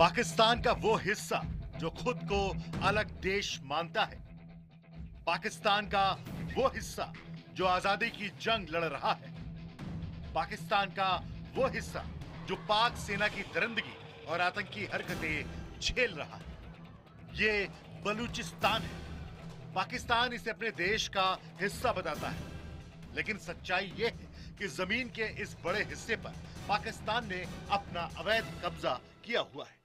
पाकिस्तान का वो हिस्सा जो खुद को अलग देश मानता है, पाकिस्तान का वो हिस्सा जो आजादी की जंग लड़ रहा है, पाकिस्तान का वो हिस्सा जो पाक सेना की दरिंदगी और आतंकी हरकतें झेल रहा है, ये बलूचिस्तान है। पाकिस्तान इसे अपने देश का हिस्सा बताता है, लेकिन सच्चाई ये है कि जमीन के इस बड़े हिस्से पर पाकिस्तान ने अपना अवैध कब्जा किया हुआ है।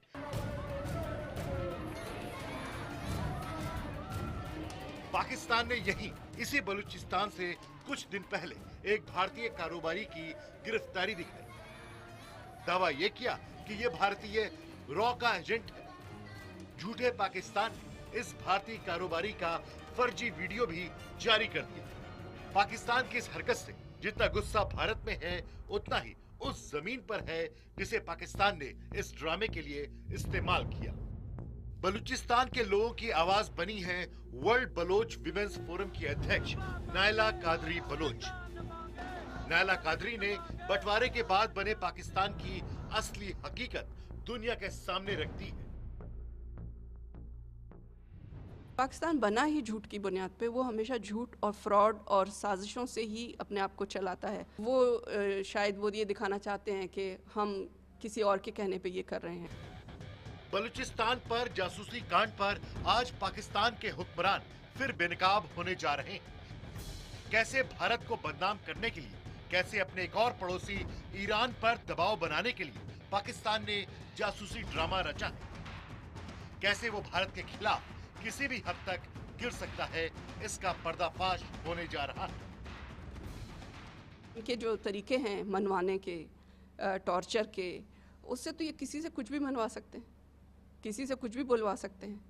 पाकिस्तान ने यही इसी बलूचिस्तान से कुछ दिन पहले एक भारतीय कारोबारी की गिरफ्तारी दिखाई। दावा यह किया कि यह भारतीय रॉ का एजेंट है। झूठे पाकिस्तान ने इस भारतीय कारोबारी का फर्जी वीडियो भी जारी कर दिया। पाकिस्तान की इस हरकत से जितना गुस्सा भारत में है, उतना ही उस जमीन पर है जिसे पाकिस्तान ने इस ड्रामे के लिए इस्तेमाल किया। बलूचिस्तान के लोगों की आवाज बनी है वर्ल्ड बलोच विमेंस फोरम की अध्यक्ष नायला कादरी बलोच। नायला कादरी ने बंटवारे के बाद बने पाकिस्तान की असली हकीकत दुनिया के सामने रख दी है। पाकिस्तान बना ही झूठ की बुनियाद पे। वो हमेशा झूठ और फ्रॉड और साजिशों से ही अपने आप को चलाता है। वो शायद वो ये दिखाना चाहते हैं कि हम किसी और के कहने पे ये कर रहे हैं। बलूचिस्तान पर जासूसी कांड पर आज पाकिस्तान के हुक्मरान फिर बेनकाब होने जा रहे हैं। कैसे भारत को बदनाम करने के लिए, कैसे अपने एक और पड़ोसी ईरान पर दबाव बनाने के लिए पाकिस्तान ने जासूसी ड्रामा रचा है। कैसे वो भारत के खिलाफ किसी भी हद तक गिर सकता है, इसका पर्दाफाश होने जा रहा है। इनके जो तरीके हैं मनवाने के, टॉर्चर के, उससे तो ये किसी से कुछ भी मनवा सकते हैं, किसी से कुछ भी बुलवा सकते हैं।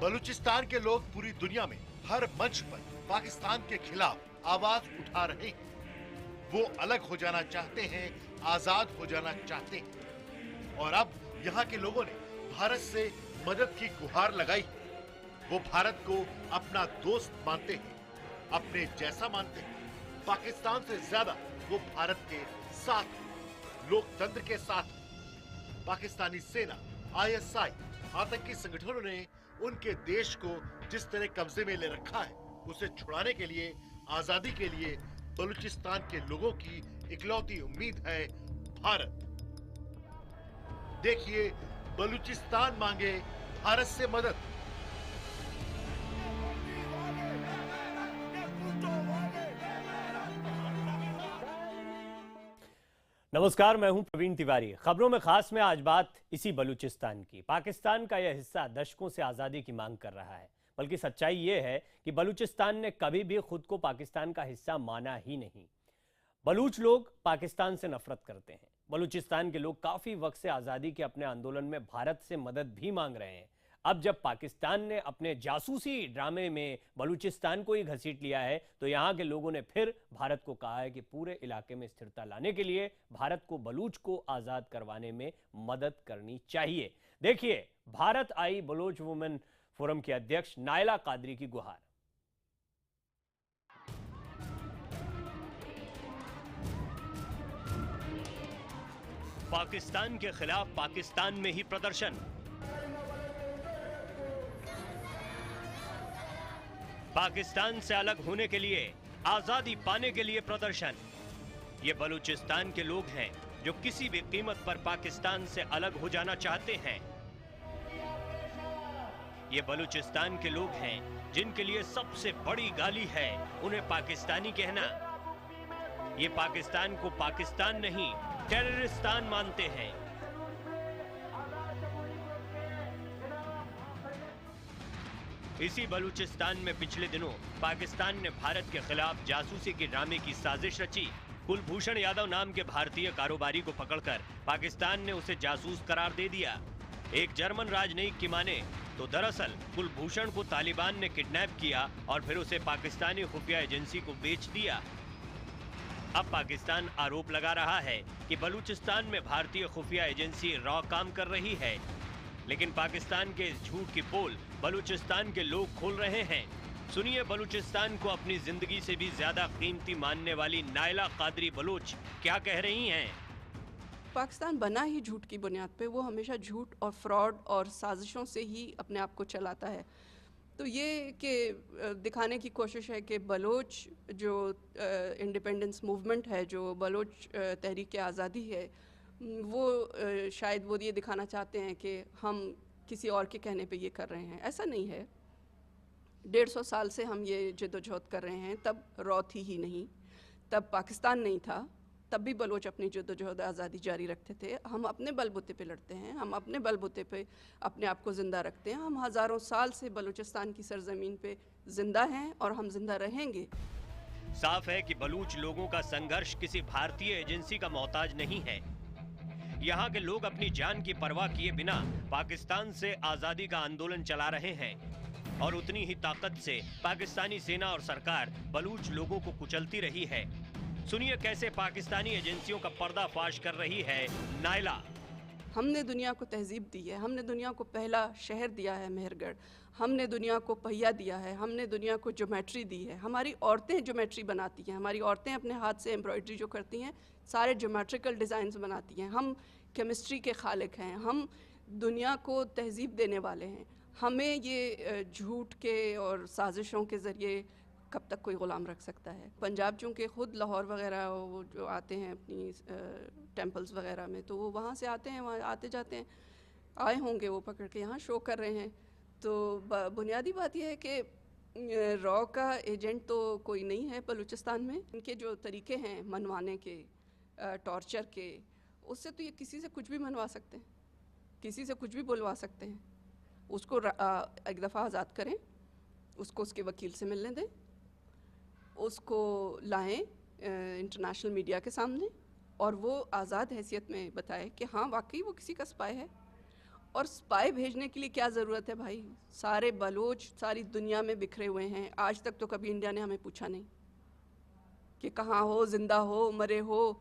बलूचिस्तान के लोग पूरी दुनिया में हर मंच पर पाकिस्तान के खिलाफ आवाज उठा रहे हैं। वो अलग हो जाना चाहते हैं, आजाद हो जाना चाहते हैं। और अब यहाँ के लोगों ने भारत से मदद की गुहार लगाई है। वो भारत को अपना दोस्त मानते हैं, अपने जैसा मानते हैं। पाकिस्तान से ज्यादा वो भारत के साथ, लोकतंत्र के साथ। पाकिस्तानी सेना, ISI, आतंकी संगठनों ने उनके देश को जिस तरह कब्जे में ले रखा है, उसे छुड़ाने के लिए, आजादी के लिए बलूचिस्तान के लोगों की इकलौती उम्मीद है भारत। देखिए, बलूचिस्तान मांगे भारत से मदद। नमस्कार, मैं हूं प्रवीण तिवारी। खबरों में खास में आज बात इसी बलूचिस्तान की। पाकिस्तान का यह हिस्सा दशकों से आजादी की मांग कर रहा है, बल्कि सच्चाई यह है कि बलूचिस्तान ने कभी भी खुद को पाकिस्तान का हिस्सा माना ही नहीं। बलूच लोग पाकिस्तान से नफरत करते हैं। बलूचिस्तान के लोग काफी वक्त से आजादी के अपने आंदोलन में भारत से मदद भी मांग रहे हैं। अब जब पाकिस्तान ने अपने जासूसी ड्रामे में बलूचिस्तान को ही घसीट लिया है, तो यहां के लोगों ने फिर भारत को कहा है कि पूरे इलाके में स्थिरता लाने के लिए भारत को बलूच को आजाद करवाने में मदद करनी चाहिए। देखिए, भारत आई बलोच वुमेन फोरम के अध्यक्ष नायला कादरी की गुहार। पाकिस्तान के खिलाफ पाकिस्तान में ही प्रदर्शन। पाकिस्तान से अलग होने के लिए, आजादी पाने के लिए प्रदर्शन। ये बलूचिस्तान के लोग हैं जो किसी भी कीमत पर पाकिस्तान से अलग हो जाना चाहते हैं। ये बलूचिस्तान के लोग हैं जिनके लिए सबसे बड़ी गाली है उन्हें पाकिस्तानी कहना। ये पाकिस्तान को पाकिस्तान नहीं, टेररिस्तान मानते हैं। इसी बलूचिस्तान में पिछले दिनों पाकिस्तान ने भारत के खिलाफ जासूसी के ड्रामे की साजिश रची। कुलभूषण यादव नाम के भारतीय कारोबारी को पकड़कर पाकिस्तान ने उसे जासूस करार दे दिया। एक जर्मन राजनयिक की माने तो दरअसल कुलभूषण को तालिबान ने किडनैप किया और फिर उसे पाकिस्तानी खुफिया एजेंसी को बेच दिया। अब पाकिस्तान आरोप लगा रहा है कि बलूचिस्तान में भारतीय खुफिया एजेंसी रॉ काम कर रही है, लेकिन पाकिस्तान के इस झूठ की पोल बलूचिस्तान के लोग खोल रहे हैं। सुनिए बलूचिस्तान को अपनी जिंदगी से भी ज्यादा कीमती मानने वाली नायला कादरी बलूच क्या कह रही हैं। पाकिस्तान बना ही झूठ की बुनियाद पे, वो हमेशा झूठ और फ्रॉड और साजिशों से ही अपने आप को चलाता है। तो ये कि दिखाने की कोशिश है कि बलोच जो इंडिपेंडेंस मूवमेंट है, जो बलोच तहरीक आज़ादी है, वो शायद वो ये दिखाना चाहते हैं कि हम किसी और के कहने पे ये कर रहे हैं। ऐसा नहीं है। 150 साल से हम ये जद्दोजहद कर रहे हैं। तब रॉ थी ही नहीं, तब पाकिस्तान नहीं था, तब भी बलोच अपनी जद्दोजहद आज़ादी जारी रखते थे। हम अपने बलबूते पे लड़ते हैं, हम अपने बलबूते पे अपने आप को ज़िंदा रखते हैं। हम हज़ारों साल से बलूचिस्तान की सरजमीन पे ज़िंदा हैं और हम ज़िंदा रहेंगे। साफ है कि बलूच लोगों का संघर्ष किसी भारतीय एजेंसी का मोहताज नहीं है। यहाँ के लोग अपनी जान की परवाह किए बिना पाकिस्तान से आज़ादी का आंदोलन चला रहे हैं और उतनी ही ताकत से पाकिस्तानी सेना और सरकार बलूच लोगों को कुचलती रही है। सुनिए कैसे पाकिस्तानी एजेंसियों का पर्दाफाश कर रही है नायला। हमने दुनिया को तहजीब दी है, हमने दुनिया को पहला शहर दिया है मेहरगढ़, हमने दुनिया को पहिया दिया है, हमने दुनिया को ज्योमेट्री दी है। हमारी औरतें ज्योमेट्री बनाती हैं, हमारी औरतें अपने हाथ से एम्ब्रॉयडरी जो करती हैं, सारे ज्योमेट्रिकल डिज़ाइंस बनाती हैं। हम केमिस्ट्री के खालिक हैं, हम दुनिया को तहजीब देने वाले हैं। हमें ये झूठ के और साजिशों के ज़रिए कब तक कोई ग़ुलाम रख सकता है। पंजाब चूँकि ख़ुद लाहौर वगैरह वो जो आते हैं अपनी टेम्पल्स वगैरह में, तो वो वहाँ से आते हैं, वहाँ आते जाते हैं, आए होंगे वो पकड़ के यहाँ शो कर रहे हैं। तो बुनियादी बात यह है कि रॉ का एजेंट तो कोई नहीं है बलूचिस्तान में। इनके जो तरीके हैं मनवाने के, टॉर्चर के, उससे तो ये किसी से कुछ भी मनवा सकते हैं, किसी से कुछ भी बुलवा सकते हैं। उसको एक दफ़ा आज़ाद करें, उसको उसके वकील से मिलने दें, उसको लाएं इंटरनेशनल मीडिया के सामने और वो आज़ाद हैसियत में बताए कि हाँ वाकई वो किसी का स्पाई है। और स्पाई भेजने के लिए क्या ज़रूरत है भाई? सारे बलोच सारी दुनिया में बिखरे हुए हैं। आज तक तो कभी इंडिया ने हमें पूछा नहीं कि कहाँ हो, ज़िंदा हो, मरे हो,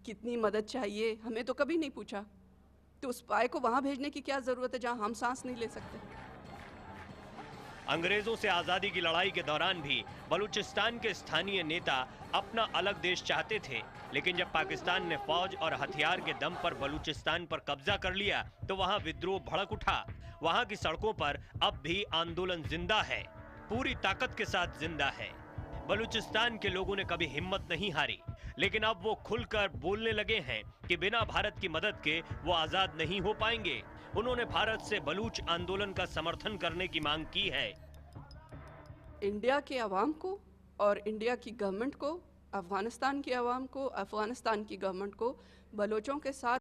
कितनी मदद चाहिए, हमें तो कभी नहीं पूछा। तो स्पाई को वहाँ भेजने की क्या ज़रूरत है जहाँ हम सांस नहीं ले सकते? अंग्रेजों से आजादी की लड़ाई के दौरान भी बलूचिस्तान के स्थानीय नेता अपना अलग देश चाहते थे, लेकिन जब पाकिस्तान ने फौज और हथियार के दम पर बलूचिस्तान पर कब्जा कर लिया तो वहां विद्रोह भड़क उठा। वहां की सड़कों पर अब भी आंदोलन जिंदा है, पूरी ताकत के साथ जिंदा है। बलूचिस्तान के लोगों ने कभी हिम्मत नहीं हारी, लेकिन अब वो खुलकर बोलने लगे हैं कि बिना भारत की मदद के वो आजाद नहीं हो पाएंगे। उन्होंने भारत से बलूच आंदोलन का समर्थन करने की मांग की है। इंडिया के अवाम को और इंडिया की गवर्नमेंट को, अफ़गानिस्तान की अवाम को, अफ़गानिस्तान की गवर्नमेंट को बलोचों के साथ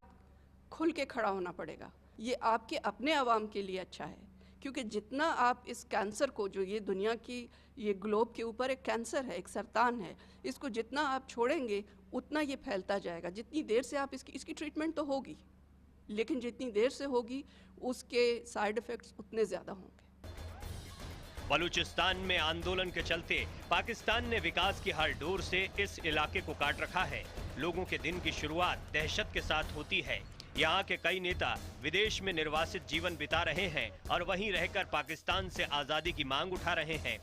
खुल के खड़ा होना पड़ेगा। ये आपके अपने अवाम के लिए अच्छा है, क्योंकि जितना आप इस कैंसर को, जो ये दुनिया की, ये ग्लोब के ऊपर एक कैंसर है, एक सरतान है, इसको जितना आप छोड़ेंगे उतना ये फैलता जाएगा। जितनी देर से आप इसकी ट्रीटमेंट तो होगी, लेकिन जितनी देर से होगी उसके साइड इफ़ेक्ट्स उतने ज़्यादा होंगे। बलूचिस्तान में आंदोलन के चलते पाकिस्तान ने विकास की हर डोर से इस इलाके को काट रखा है। लोगों के दिन की शुरुआत दहशत के साथ होती है। यहाँ के कई नेता विदेश में निर्वासित जीवन बिता रहे हैं और वहीं रहकर पाकिस्तान से आजादी की मांग उठा रहे हैं।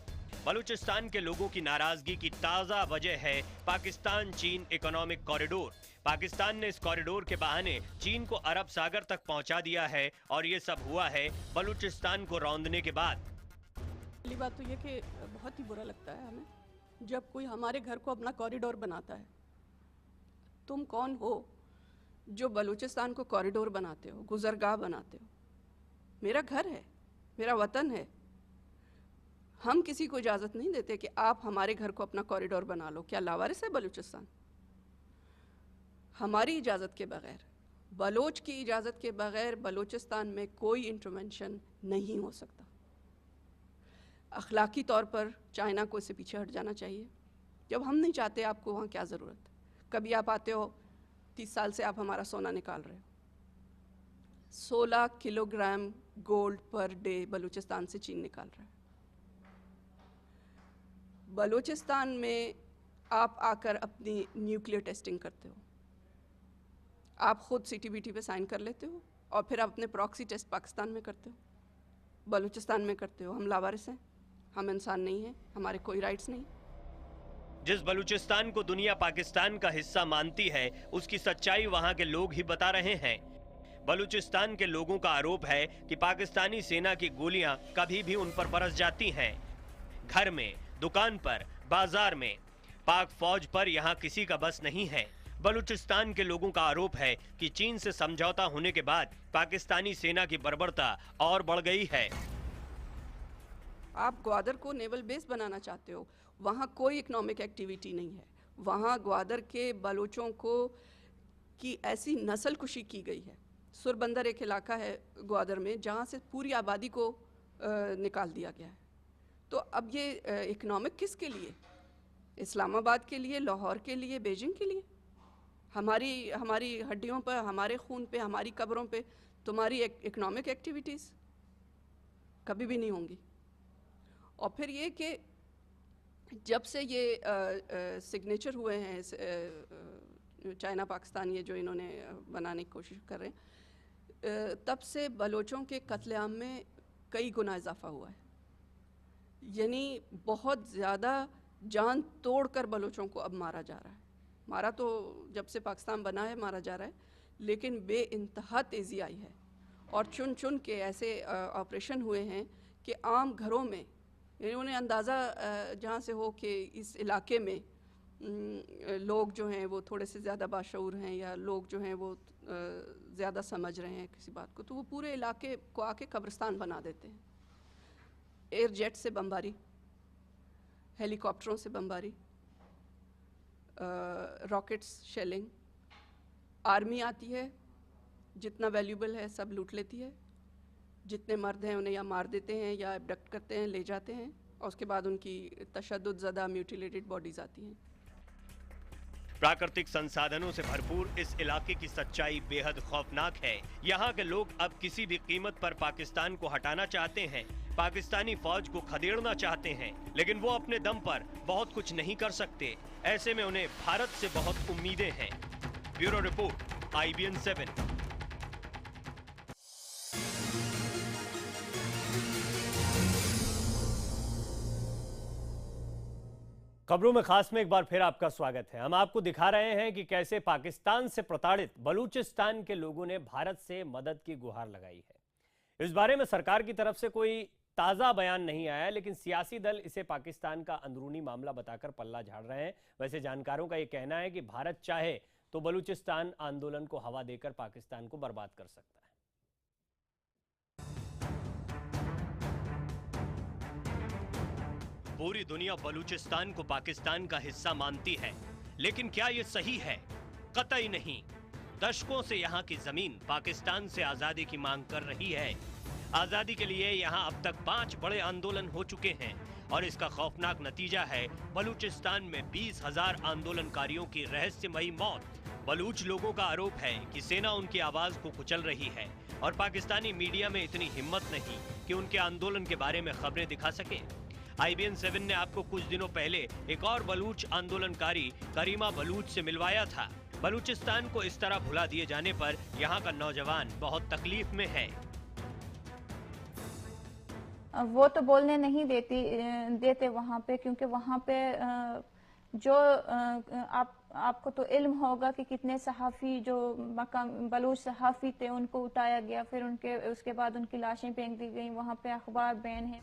बलूचिस्तान के लोगों की नाराजगी की ताज़ा वजह है पाकिस्तान चीन इकोनॉमिक कॉरिडोर। पाकिस्तान ने इस कॉरिडोर के बहाने चीन को अरब सागर तक पहुंचा दिया है और ये सब हुआ है बलूचिस्तान को रौंदने के बाद। पहली बात तो ये कि बहुत ही बुरा लगता है हमें जब कोई हमारे घर को अपना कॉरिडोर बनाता है। तुम कौन हो जो बलूचिस्तान को कॉरिडोर बनाते हो, गुजरगाह बनाते हो? मेरा घर है, मेरा वतन है। हम किसी को इजाज़त नहीं देते कि आप हमारे घर को अपना कॉरिडोर बना लो। क्या लावारिस है बलूचिस्तान? हमारी इजाज़त के बगैर, बलोच की इजाज़त के बगैर बलूचिस्तान में कोई इंटरवेंशन नहीं हो सकता। अखलाकी तौर पर चाइना को इससे पीछे हट जाना चाहिए। जब हम नहीं चाहते, आपको वहाँ क्या ज़रूरत? कभी आप आते हो, 30 साल से आप हमारा सोना निकाल रहे हो। 16 kilogram gold per day Balochistan से चीन निकाल रहा है। बलूचिस्तान में आप आकर अपनी न्यूक्लियर टेस्टिंग करते हो, आप ख़ुद CTBT पे साइन कर लेते हो और फिर आप अपने प्रॉक्सी टेस्ट पाकिस्तान में करते हो, बलूचिस्तान में करते हो। हम लावारिस हैं? हम इंसान नहीं हैं, हमारे कोई राइट्स नहीं। जिस बलूचिस्तान को दुनिया पाकिस्तान का हिस्सा मानती है, उसकी सच्चाई वहां के लोग ही बता रहे हैं। बलूचिस्तान के लोगों का आरोप है कि पाकिस्तानी सेना की गोलियां कभी भी उन पर बरस जाती हैं। घर में, दुकान पर, बाजार में पाक फौज पर यहां किसी का बस नहीं है। बलूचिस्तान के लोगों का आरोप है कि चीन से समझौता होने के बाद पाकिस्तानी सेना की बर्बरता और बढ़ गई है। आप ग्वादर को नेवल बेस बनाना चाहते हो, वहाँ कोई इकोनॉमिक एक्टिविटी नहीं है। वहाँ ग्वादर के बलोचों को की ऐसी नस्ल कुशी की गई है। सुरबंदर एक इलाका है ग्वादर में जहाँ से पूरी आबादी को निकाल दिया गया है। तो अब ये इकोनॉमिक किसके लिए? इस्लामाबाद के लिए, लाहौर के लिए, बीजिंग के लिए? हमारी हड्डियों पर, हमारे खून पे, हमारी कब्रों पे तुम्हारी इकोनॉमिक एक्टिविटीज़ कभी भी नहीं होंगी। और फिर ये कि जब से ये सिग्नेचर हुए हैं चाइना पाकिस्तान ये जो इन्होंने बनाने की कोशिश कर रहे हैं, तब से बलोचों के कत्लेआम में कई गुना इजाफा हुआ है। यानी बहुत ज़्यादा जान तोड़कर बलोचों को अब मारा जा रहा है। मारा तो जब से पाकिस्तान बना है मारा जा रहा है, लेकिन बेइंतहा तेज़ी आई है और चुन चुन के ऐसे ऑपरेशन हुए हैं कि आम घरों में इन्होंने अंदाज़ा जहाँ से हो कि इस इलाके में लोग जो हैं वो थोड़े से ज़्यादा बाशऊर हैं या लोग जो हैं वो ज़्यादा समझ रहे हैं किसी बात को, तो वो पूरे इलाके को आके कब्रिस्तान बना देते हैं। एयर जेट से बमबारी, हेलीकॉप्टरों से बमबारी, रॉकेट्स, शेलिंग। आर्मी आती है, जितना वैल्यूबल है सब लूट लेती है। जितने मर्द हैं उन्हें या मार देते हैं या एब्डक्ट करते हैं, ले जाते हैं, और उसके बाद उनकी तशद्दुद ज़दा म्यूटिलेटेड बॉडीज़ आती हैं। प्राकृतिक संसाधनों से भरपूर इस इलाके की सच्चाई बेहद खौफनाक है। यहाँ के लोग अब किसी भी कीमत पर पाकिस्तान को हटाना चाहते हैं, पाकिस्तानी फौज को खदेड़ना चाहते हैं, लेकिन वो अपने दम पर बहुत कुछ नहीं कर सकते। ऐसे में उन्हें भारत से बहुत उम्मीदें हैं। Bureau report, IBN 7। खबरों में खास में एक बार फिर आपका स्वागत है। हम आपको दिखा रहे हैं कि कैसे पाकिस्तान से प्रताड़ित बलूचिस्तान के लोगों ने भारत से मदद की गुहार लगाई है। इस बारे में सरकार की तरफ से कोई ताजा बयान नहीं आया, लेकिन सियासी दल इसे पाकिस्तान का अंदरूनी मामला बताकर पल्ला झाड़ रहे हैं। वैसे जानकारों का यह कहना है कि भारत चाहे तो बलूचिस्तान आंदोलन को हवा देकर पाकिस्तान को बर्बाद कर सकता है। पूरी दुनिया बलूचिस्तान को पाकिस्तान का हिस्सा मानती है, लेकिन क्या यह सही है? कतई नहीं। दशकों से यहाँ की जमीन पाकिस्तान से आजादी की मांग कर रही है। आजादी के लिए यहाँ अब तक 5 बड़े आंदोलन हो चुके हैं और इसका खौफनाक नतीजा है बलूचिस्तान में 20,000 आंदोलनकारियों की रहस्यमयी मौत। बलूच लोगों का आरोप है कि सेना उनकी आवाज को कुचल रही है और पाकिस्तानी मीडिया में इतनी हिम्मत नहीं कि उनके आंदोलन के बारे में खबरें दिखा सके। IBN 7 ने आपको कुछ दिनों पहले एक और बलूच आंदोलनकारी करीमा बलूच से मिलवाया था। बलूचिस्तान को इस तरह भुला दिए जाने पर यहाँ का नौजवान बहुत तकलीफ में है। वो तो बोलने नहीं देते वहाँ पे, क्योंकि वहाँ पे जो आपको तो इल्म होगा कि कितने सहाफ़ी जो बलूच सहाफ़ी थे उनको उठाया गया, फिर उसके बाद उनकी लाशें फेंक दी गई। वहाँ पे अखबार बैन है।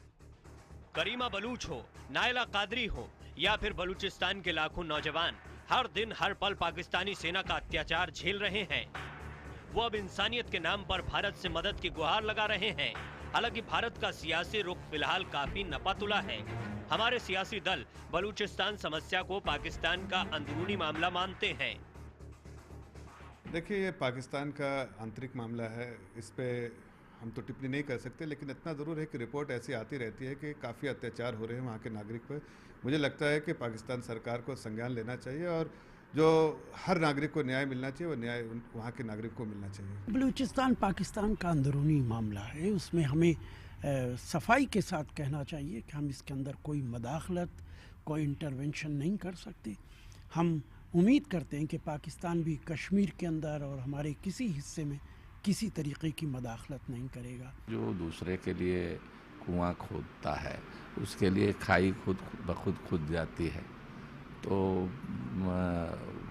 करीमा बलूच हो, नायला कादरी हो या फिर बलूचिस्तान के लाखों नौजवान हर दिन हर पल पाकिस्तानी सेना का अत्याचार झेल रहे हैं। वो अब इंसानियत के नाम पर भारत से मदद की गुहार लगा रहे हैं। हालांकि भारत का सियासी रुख फिलहाल काफी नपातुला है। हमारे सियासी दल बलूचिस्तान समस्या को पाकिस्तान का अंदरूनी मामला मानते हैं। देखिए, ये पाकिस्तान का आंतरिक मामला है, इस पे हम तो टिप्पणी नहीं कर सकते, लेकिन इतना ज़रूर है कि रिपोर्ट ऐसी आती रहती है कि काफ़ी अत्याचार हो रहे हैं वहाँ के नागरिक पर। मुझे लगता है कि पाकिस्तान सरकार को संज्ञान लेना चाहिए और जो हर नागरिक को न्याय मिलना चाहिए वो न्याय वहाँ के नागरिक को मिलना चाहिए। बलूचिस्तान पाकिस्तान का अंदरूनी मामला है, उसमें हमें सफाई के साथ कहना चाहिए कि हम इसके अंदर कोई मदाखलत, कोई इंटरवेंशन नहीं कर सकते। हम उम्मीद करते हैं कि पाकिस्तान भी कश्मीर के अंदर और हमारे किसी हिस्से में किसी तरीके की मदाखलत नहीं करेगा। जो दूसरे के लिए कुआं खोदता है उसके लिए खाई खुद ब खुद खुद जाती है। तो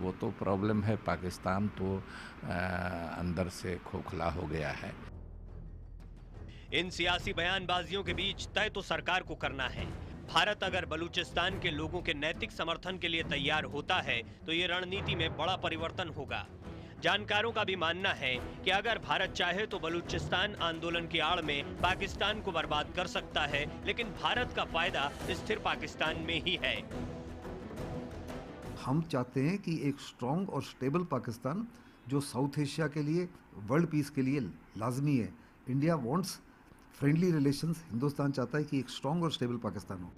वो तो प्रॉब्लम है। पाकिस्तान तो अंदर से खोखला हो गया है। इन सियासी बयानबाजियों के बीच तय तो सरकार को करना है। भारत अगर बलूचिस्तान के लोगों के नैतिक समर्थन के लिए तैयार होता है तो ये रणनीति में बड़ा परिवर्तन होगा। जानकारों का भी मानना है कि अगर भारत चाहे तो बलूचिस्तान आंदोलन की आड़ में पाकिस्तान को बर्बाद कर सकता है, लेकिन भारत का फायदा स्थिर पाकिस्तान में ही है। हम चाहते हैं कि एक स्ट्रॉन्ग और स्टेबल पाकिस्तान जो साउथ एशिया के लिए, वर्ल्ड पीस के लिए लाजमी है। India wants friendly relations. Hindustan चाहता है कि एक स्ट्रॉन्ग और स्टेबल पाकिस्तान हो।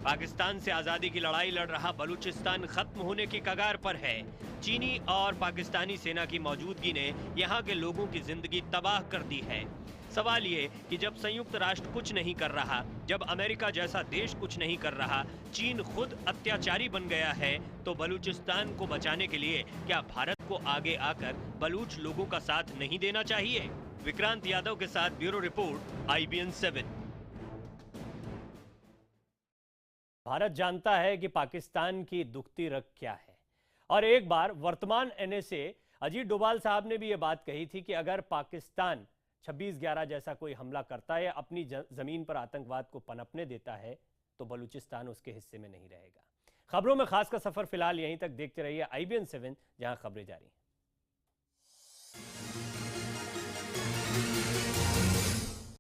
पाकिस्तान से आजादी की लड़ाई लड़ रहा बलूचिस्तान खत्म होने की कगार पर है। चीनी और पाकिस्तानी सेना की मौजूदगी ने यहाँ के लोगों की जिंदगी तबाह कर दी है। सवाल ये कि जब संयुक्त राष्ट्र कुछ नहीं कर रहा, जब अमेरिका जैसा देश कुछ नहीं कर रहा, चीन खुद अत्याचारी बन गया है, तो बलूचिस्तान को बचाने के लिए क्या भारत को आगे आकर बलूच लोगों का साथ नहीं देना चाहिए? विक्रांत यादव के साथ ब्यूरो रिपोर्ट, IBN 7। भारत जानता है कि पाकिस्तान की दुखती रग क्या है, और एक बार वर्तमान NSA अजीत डोभाल साहब ने भी ये बात कही थी कि अगर पाकिस्तान 26/11 जैसा कोई हमला करता है या अपनी जमीन पर आतंकवाद को पनपने देता है तो बलूचिस्तान उसके हिस्से में नहीं रहेगा। खबरों में खास का सफर फिलहाल यहीं तक। देखते रहिए IBN 7, जहां खबरें जारी हैं।